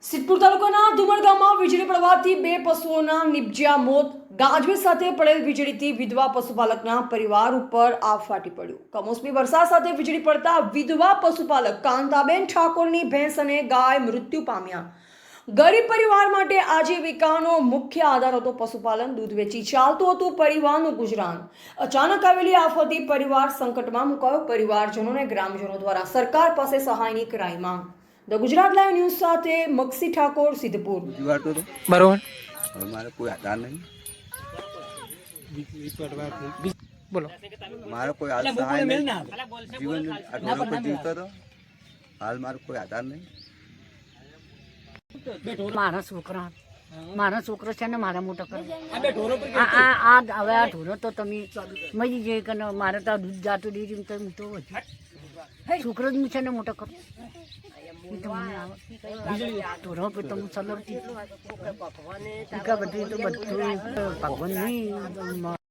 સિદ્ધપુર તાલુકાના ધુમણ ગામમાં વીજળી પડવાથી બે પશુઓના નિપજ્યા મોત. ગાજવીજ સાથે પડેલ વીજળીથી વિધવા પશુપાલકના પરિવાર ઉપર આભ ફાટી પડ્યું. કમોસમી વરસાદ સાથે વીજળી પડતા વિધવા પશુપાલક કાંતાબેન ઠાકોરની ભેંસ અને ગાય મૃત્યુ પામ્યા. ગરીબ પરિવાર માટે આજીવિકાનો મુખ્ય આધાર હતો પશુપાલન. દૂધ વેચી ચાલતું હતું પરિવારનું ગુજરાન. અચાનક આવેલી આફતથી પરિવાર સંકટમાં મુકાયો. પરિવારજનોને ગ્રામજનો દ્વારા સરકાર પાસે સહાયની કરાઈ માંગ. ધ ગુજરાત લાઈવ ન્યૂઝ સાથે મક્ષી ઠાકોર, સિદ્ધપુર. બરોબર, મારે કોઈ આધાર નહીં, બોલો. મારે કોઈ હાલ સહાય નહીં. જીવન આટલો લોકો જીવતો હતો, હાલ મારો કોઈ આધાર નહીં. મારા છોકરો છે ને મારા મોટો કરો આ હવે આ ઢોરો તો તમે મળી જઈએ કે મારે તો દૂધ જાતું ડેરી તો હું તો છોકરો જ છે ને મોટો કરો ઢોરો પર તો હું ચલાવતી બધી તો બધું ભગવાન નહીં